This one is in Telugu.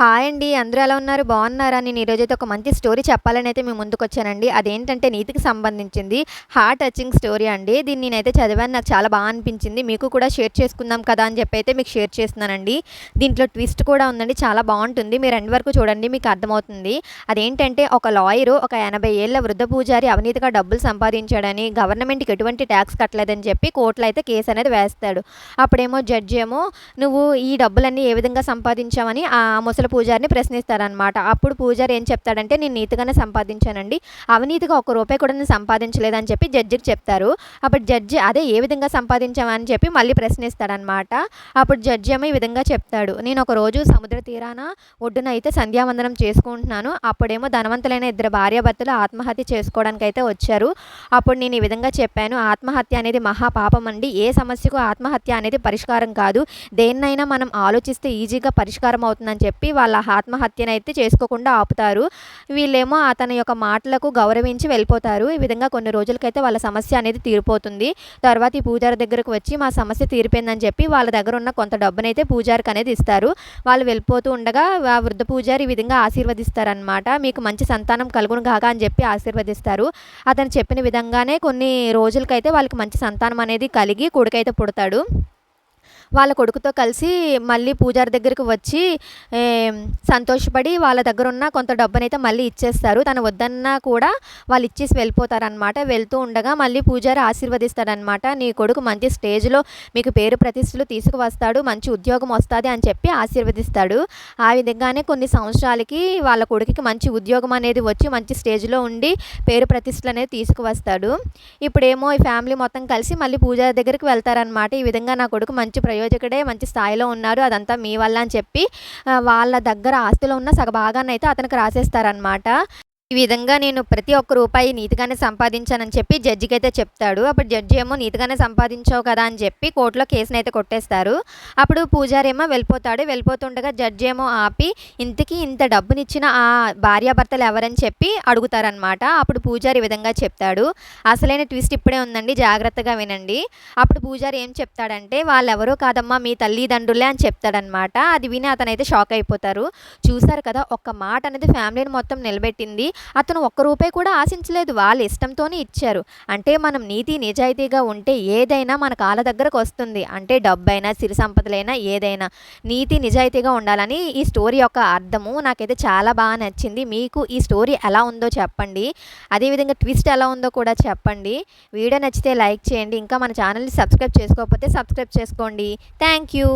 హాయ్ అండి. అందరూ ఎలా ఉన్నారు? బాగున్నారా? నేను ఈరోజైతే ఒక మంచి స్టోరీ చెప్పాలనైతే మీ ముందుకొచ్చానండి. అదేంటంటే నీతికి సంబంధించింది. హార్ట్ టచింగ్ స్టోరీ అండి. దీన్ని నేనైతే చదివాను. నాకు చాలా అనిపించింది. మీకు కూడా షేర్ చేసుకుందాం కదా అని చెప్పి అయితే మీకు షేర్ చేస్తున్నానండి. దీంట్లో ట్విస్ట్ కూడా ఉందండి. చాలా బాగుంటుంది. మీరు ఎండ్ వరకు చూడండి, మీకు అర్థమవుతుంది. అదేంటంటే ఒక లాయరు ఒక 80 ఏళ్ల వృద్ధ పూజారి అవినీతిగా డబ్బులు సంపాదించాడని, గవర్నమెంట్‌కి ఎటువంటి ట్యాక్స్ కట్టలేదని చెప్పి కోర్టులో అయితే కేసు అనేది వేస్తాడు. అప్పుడేమో జడ్జి ఏమో "నువ్వు ఈ డబ్బులన్నీ ఏ విధంగా సంపాదించావని" ఆ ముసలి పూజారిని ప్రశ్నిస్తారనమాట. అప్పుడు పూజారి ఏం చెప్తాడంటే, "నేను నీతిగానే సంపాదించానండి. అవినీతిగా ఒక్క రూపాయి కూడా నేను సంపాదించలేదని" చెప్పి జడ్జికి చెప్తారు. అప్పుడు జడ్జి "అదే ఏ విధంగా సంపాదించావా" అని చెప్పి మళ్ళీ ప్రశ్నిస్తాడనమాట. అప్పుడు జడ్జి ఏమో ఈ విధంగా చెప్తాడు, "నేను ఒకరోజు సముద్ర తీరాన ఒడ్డున అయితే సంధ్యావందనం చేసుకుంటున్నాను. అప్పుడేమో ధనవంతులైన ఇద్దరు భార్యాభర్తలు ఆత్మహత్య చేసుకోవడానికైతే వచ్చారు. అప్పుడు నేను ఈ విధంగా చెప్పాను, ఆత్మహత్య అనేది మహాపాపం అండి. ఏ సమస్యకు ఆత్మహత్య అనేది పరిష్కారం కాదు. దేన్నైనా మనం ఆలోచిస్తే ఈజీగా పరిష్కారం అవుతుందని" చెప్పి వాళ్ళ ఆత్మహత్యనైతే చేసుకోకుండా ఆపుతారు. వీళ్ళేమో అతని యొక్క మాటలకు గౌరవించి వెళ్ళిపోతారు. ఈ విధంగా కొన్ని రోజులకైతే వాళ్ళ సమస్య అనేది తీరిపోతుంది. తర్వాత ఈ పూజారి దగ్గరకు వచ్చి మా సమస్య తీరిపోయిందని చెప్పి వాళ్ళ దగ్గర ఉన్న కొంత డబ్బునైతే పూజారికి అనేది ఇస్తారు. వాళ్ళు వెళ్ళిపోతూ ఉండగా ఆ వృద్ధ పూజారి ఈ విధంగా ఆశీర్వదిస్తారనమాట. మీకు మంచి సంతానం కలుగును గాక అని చెప్పి ఆశీర్వదిస్తారు. అతను చెప్పిన విధంగానే కొన్ని రోజులకైతే వాళ్ళకి మంచి సంతానం అనేది కలిగి కొడుకైతే పుడతాడు. వాళ్ళ కొడుకుతో కలిసి మళ్ళీ పూజారి దగ్గరికి వచ్చి సంతోషపడి వాళ్ళ దగ్గర ఉన్న కొంత డబ్బునైతే మళ్ళీ ఇచ్చేస్తారు. తను వద్దన్నా కూడా వాళ్ళు ఇచ్చేసి వెళ్ళిపోతారనమాట. వెళ్తూ ఉండగా మళ్ళీ పూజారి ఆశీర్వదిస్తాడనమాట. "నీ కొడుకు మంచి స్టేజ్‌లో మీకు పేరు ప్రతిష్టలు తీసుకువస్తాడు. మంచి ఉద్యోగం వస్తాది" అని చెప్పి ఆశీర్వదిస్తాడు. ఆ విధంగానే కొన్ని సంవత్సరాలకి వాళ్ళ కొడుకుకి మంచి ఉద్యోగం అనేది వచ్చి మంచి స్టేజ్‌లో ఉండి పేరు ప్రతిష్టలు అనేది తీసుకువస్తాడు. ఇప్పుడేమో ఈ ఫ్యామిలీ మొత్తం కలిసి మళ్ళీ పూజారి దగ్గరికి వెళ్తారనమాట. ఈ విధంగా "నా కొడుకు మంచి ప్రయోజకుడే, మంచి స్థాయిలో ఉన్నారు. అదంతా మీ వల్ల" అని చెప్పి వాళ్ళ దగ్గర ఆస్తిలో ఉన్న సగభాగాన్నయితే అతనికి రాసేస్తారనమాట. ఈ విధంగా "నేను ప్రతి ఒక్క రూపాయి నీతిగానే సంపాదించానని" చెప్పి జడ్జికైతే చెప్తాడు. అప్పుడు జడ్జి ఏమో "నీతిగానే సంపాదించావు కదా" అని చెప్పి కోర్టులో కేసునైతే కొట్టేస్తారు. అప్పుడు పూజారేమో వెళ్ళిపోతాడు. వెళ్ళిపోతుండగా జడ్జి ఏమో ఆపి ఇంతకీ ఇంత డబ్బునిచ్చిన ఆ భార్యాభర్తలు ఎవరని చెప్పి అడుగుతారనమాట. అప్పుడు పూజారి ఈ విధంగా చెప్తాడు. అసలైన ట్విస్ట్ ఇప్పుడే ఉందండి, జాగ్రత్తగా వినండి. అప్పుడు పూజారి ఏం చెప్తాడంటే, "వాళ్ళెవరో కాదమ్మా మీ తల్లిదండ్రులే" అని చెప్తాడనమాట. అది విని అతనైతే షాక్ అయిపోతారు. చూసారు కదా, ఒక్క మాట అనేది ఫ్యామిలీని మొత్తం నిలబెట్టింది. అతను ఒక్క రూపాయి కూడా ఆశించలేదు. వాళ్ళ ఇష్టంతోనే ఇచ్చారు. అంటే మనం నీతి నిజాయితీగా ఉంటే ఏదైనా మన కాళ్ళ దగ్గరకు వస్తుంది. అంటే డబ్బైనా, సిరి సంపదలైనా ఏదైనా నీతి నిజాయితీగా ఉండాలని ఈ స్టోరీ యొక్క అర్థము. నాకైతే చాలా బాగా నచ్చింది. మీకు ఈ స్టోరీ ఎలా ఉందో చెప్పండి. అదేవిధంగా ట్విస్ట్ ఎలా ఉందో కూడా చెప్పండి. వీడియో నచ్చితే లైక్ చేయండి. ఇంకా మన ఛానల్ని సబ్స్క్రైబ్ చేసుకోకపోతే సబ్స్క్రైబ్ చేసుకోండి. Thank you.